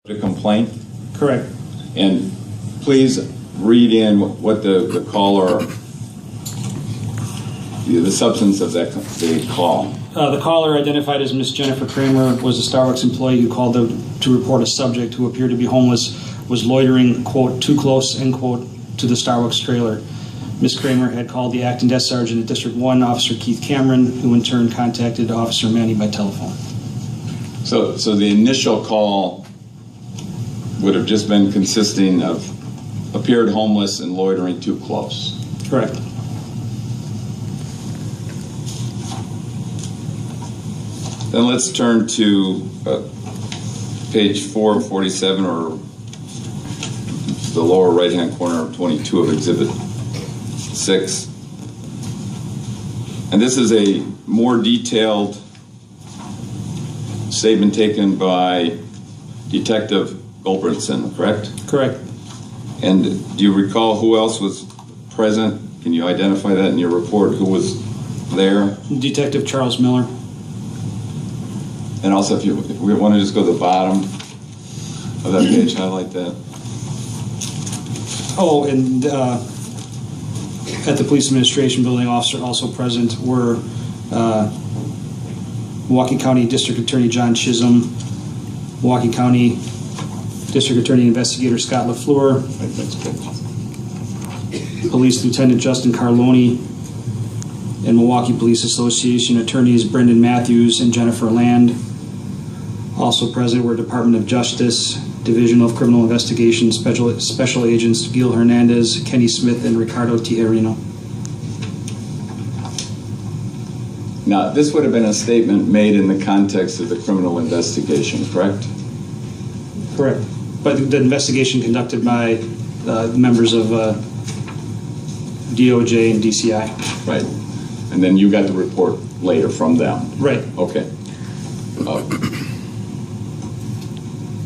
The complaint? Correct. And please read in what the caller, the substance of that the call. The caller, identified as Miss Jennifer Kramer, was a Starbucks employee who called to report a subject who appeared to be homeless was loitering, quote, too close, end quote, to the Starbucks trailer. Ms. Kramer had called the acting desk sergeant at District 1, Officer Keith Cameron, who in turn contacted Officer Manney by telephone. So the initial call would have just been consisting of appeared homeless and loitering too close. Correct. Then let's turn to page 447, or the lower right-hand corner of 22 of Exhibit 6. And this is a more detailed statement taken by Detective Goldbrinson, correct? Correct. And do you recall who else was present? Can you identify that in your report? Who was there? Detective Charles Miller. And also, if we want to just go to the bottom of that page, highlight that. Oh, and at the Police Administration Building, officer also present were Milwaukee County District Attorney John Chisholm, Milwaukee County District Attorney Investigator Scott LaFleur, Police Lieutenant Justin Carloni, and Milwaukee Police Association attorneys Brendan Matthews and Jennifer Land. Also present were Department of Justice, Division of Criminal Investigation Special Agents Gil Hernandez, Kenny Smith, and Ricardo Tijerino. Now, this would have been a statement made in the context of the criminal investigation, correct? Correct. But the investigation conducted by members of DOJ and DCI. Right. And then you got the report later from them. Right. Okay.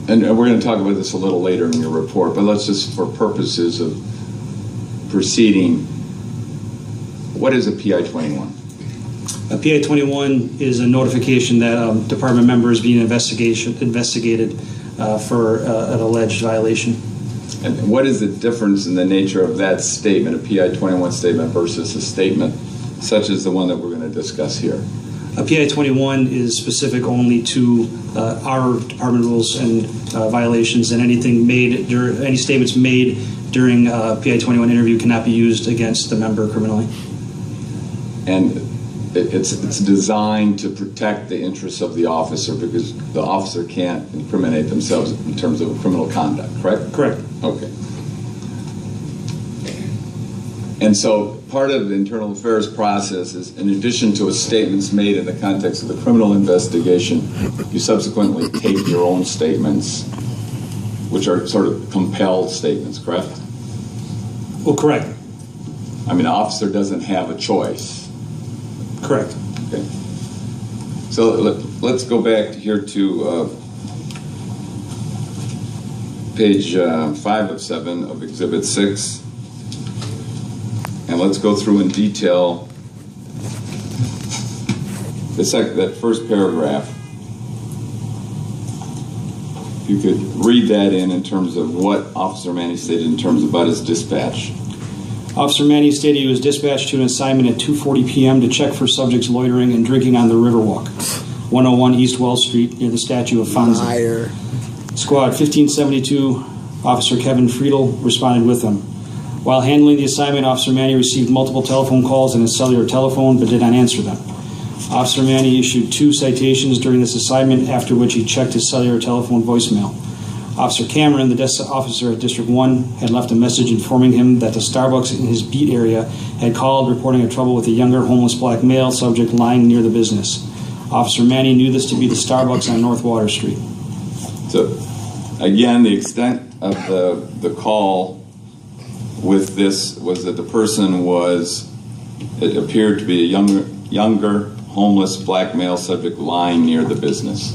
And we're going to talk about this a little later in your report, but let's just, for purposes of proceeding, what is a PI-21? A PI-21 is a notification that a department member is being investigated for an alleged violation. And what is the difference in the nature of that statement, a PI-21 statement, versus a statement such as the one that we're going to discuss here? A PI-21 is specific only to our department rules and violations, and any statements made during a PI-21 interview cannot be used against the member criminally. And it's designed to protect the interests of the officer, because the officer can't incriminate themselves in terms of criminal conduct, correct? Correct. Okay. And so part of the internal affairs process is, in addition to statements made in the context of the criminal investigation, you subsequently take your own statements, which are sort of compelled statements, correct? Well, correct. I mean, the officer doesn't have a choice. Correct. Okay. So let's go back here to page 5 of 7 of Exhibit 6. And let's go through in detail that first paragraph. If you could read that in terms of what Officer Manney stated in terms about his dispatch. Officer Manney stated he was dispatched to an assignment at 2:40 p.m. to check for subjects loitering and drinking on the Riverwalk, 101 East Wells Street, near the statue of Fonzie. Liar. Squad 1572, Officer Kevin Friedel responded with him. While handling the assignment, Officer Manney received multiple telephone calls on his cellular telephone, but did not answer them. Officer Manney issued 2 citations during this assignment, after which he checked his cellular telephone voicemail. Officer Cameron, the desk officer at District 1, had left a message informing him that the Starbucks in his beat area had called reporting a trouble with a younger homeless black male subject lying near the business. Officer Manney knew this to be the Starbucks on North Water Street. So, again, the extent of the call with this was that the person it appeared to be a younger homeless black male subject lying near the business.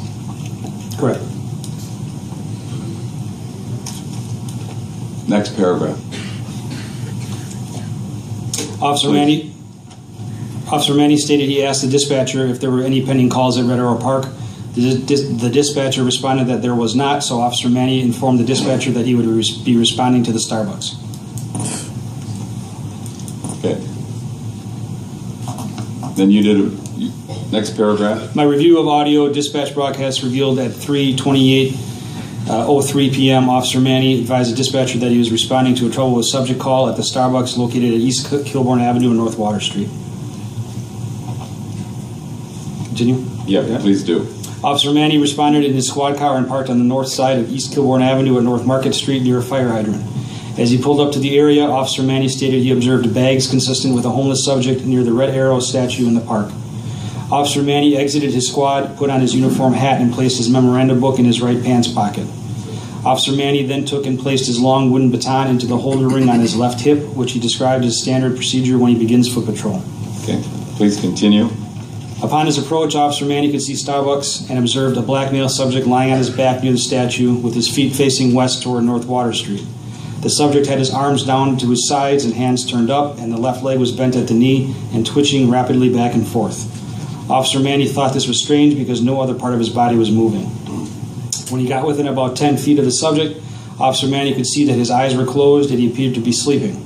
Correct. Next paragraph. Officer Manney stated he asked the dispatcher if there were any pending calls at Red Arrow Park. The dispatcher responded that there was not, so Officer Manney informed the dispatcher that he would be responding to the Starbucks. Okay. Then you did next paragraph. My review of audio dispatch broadcast revealed at 3:28:03 p.m. Officer Manney advised the dispatcher that he was responding to a trouble with subject call at the Starbucks located at East Kilbourne Avenue and North Water Street. Continue? Yeah, please do. Officer Manney responded in his squad car and parked on the north side of East Kilbourne Avenue at North Market Street near a fire hydrant. As he pulled up to the area, Officer Manney stated he observed bags consistent with a homeless subject near the Red Arrow statue in the park. Officer Manney exited his squad, put on his uniform hat, and placed his memorandum book in his right pants pocket. Officer Manney then took and placed his long wooden baton into the holder ring on his left hip, which he described as standard procedure when he begins foot patrol. Okay, please continue. Upon his approach, Officer Manney could see Starbucks and observed a black male subject lying on his back near the statue with his feet facing west toward North Water Street. The subject had his arms down to his sides and hands turned up, and the left leg was bent at the knee and twitching rapidly back and forth. Officer Manney thought this was strange because no other part of his body was moving. When he got within about 10 feet of the subject, Officer Manney could see that his eyes were closed and he appeared to be sleeping.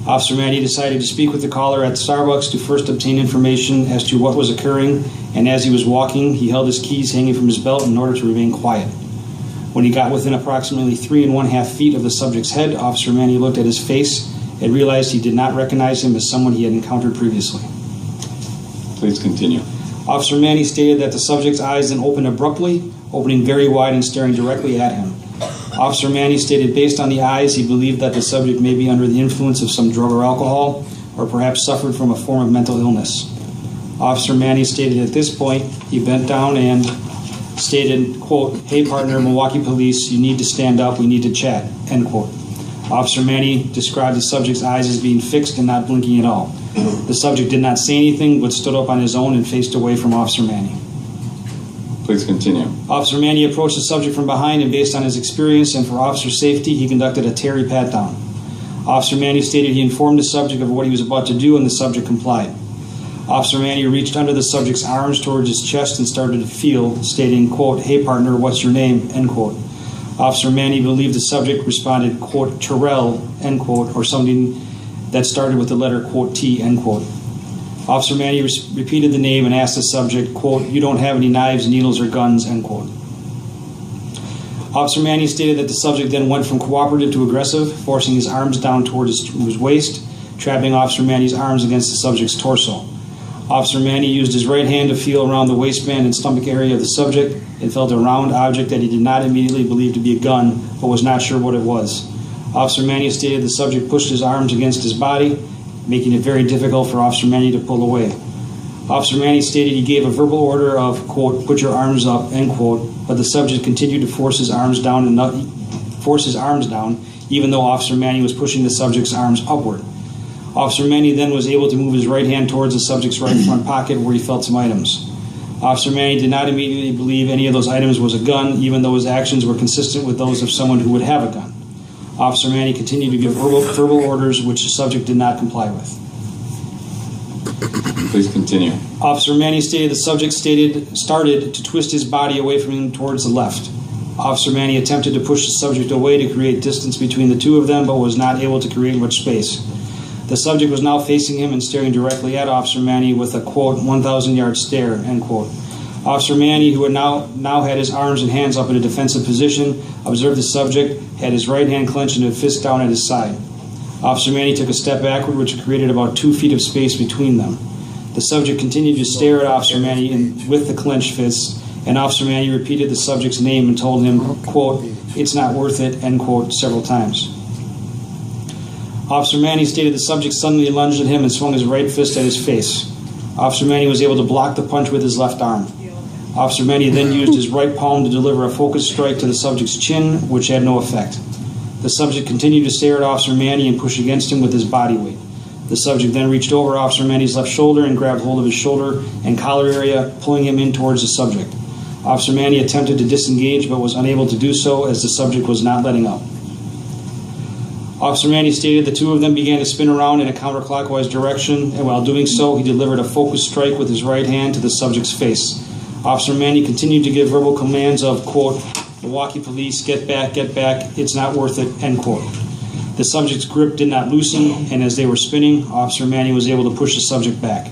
Officer Manney decided to speak with the caller at Starbucks to first obtain information as to what was occurring, and as he was walking, he held his keys hanging from his belt in order to remain quiet. When he got within approximately 3 1/2 feet of the subject's head, Officer Manney looked at his face and realized he did not recognize him as someone he had encountered previously. Please continue. Officer Manney stated that the subject's eyes then opened abruptly, opening very wide and staring directly at him. Officer Manney stated based on the eyes, he believed that the subject may be under the influence of some drug or alcohol, or perhaps suffered from a form of mental illness. Officer Manney stated at this point, he bent down and stated, quote, "Hey partner, Milwaukee Police, you need to stand up, we need to chat," end quote. Officer Manney described the subject's eyes as being fixed and not blinking at all. The subject did not say anything, but stood up on his own and faced away from Officer Manney. Please continue. Officer Manney approached the subject from behind, and based on his experience and for officer safety, he conducted a Terry pat-down. Officer Manney stated he informed the subject of what he was about to do, and the subject complied. Officer Manney reached under the subject's arms towards his chest and started to feel, stating, quote, "Hey partner, what's your name?" end quote. Officer Manney believed the subject responded, quote, "Terrell," end quote, or something that started with the letter, quote, "T," end quote. Officer Manney repeated the name and asked the subject, quote, "You don't have any knives, needles, or guns," end quote. Officer Manney stated that the subject then went from cooperative to aggressive, forcing his arms down toward his waist, trapping Officer Manney's arms against the subject's torso. Officer Manney used his right hand to feel around the waistband and stomach area of the subject and felt a round object that he did not immediately believe to be a gun, but was not sure what it was. Officer Manney stated the subject pushed his arms against his body, making it very difficult for Officer Manney to pull away. Officer Manney stated he gave a verbal order of, quote, "Put your arms up," end quote, but the subject continued to force his arms down, even though Officer Manney was pushing the subject's arms upward. Officer Manney then was able to move his right hand towards the subject's right front pocket where he felt some items. Officer Manney did not immediately believe any of those items was a gun, even though his actions were consistent with those of someone who would have a gun. Officer Manney continued to give verbal orders which the subject did not comply with. Please continue. Officer Manney stated the subject started to twist his body away from him towards the left. Officer Manney attempted to push the subject away to create distance between the two of them, but was not able to create much space. The subject was now facing him and staring directly at Officer Manney with a, quote, 1,000-yard stare, end quote. Officer Manney, who had now had his arms and hands up in a defensive position, observed the subject, had his right hand clenched and a fist down at his side. Officer Manney took a step backward, which created about 2 feet of space between them. The subject continued to stare at Officer Manney with the clenched fists, and Officer Manney repeated the subject's name and told him, quote, "It's not worth it," end quote, several times. Officer Manney stated the subject suddenly lunged at him and swung his right fist at his face. Officer Manney was able to block the punch with his left arm. Officer Manney then used his right palm to deliver a focused strike to the subject's chin, which had no effect. The subject continued to stare at Officer Manney and push against him with his body weight. The subject then reached over Officer Manney's left shoulder and grabbed hold of his shoulder and collar area, pulling him in towards the subject. Officer Manney attempted to disengage but was unable to do so as the subject was not letting up. Officer Manney stated the two of them began to spin around in a counterclockwise direction, and while doing so, he delivered a focused strike with his right hand to the subject's face. Officer Manney continued to give verbal commands of, quote, Milwaukee police, get back, it's not worth it, end quote. The subject's grip did not loosen, and as they were spinning, Officer Manney was able to push the subject back.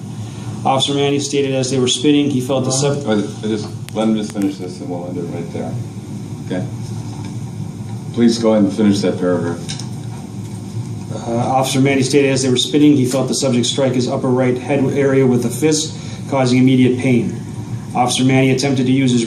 Officer Manney stated as they were spinning, he felt the subject... Let him just finish this and we'll end it right there. Okay? Please go ahead and finish that paragraph. Officer Manney stated as they were spinning, he felt the subject strike his upper right head area with a fist, causing immediate pain. Officer Manney attempted to use his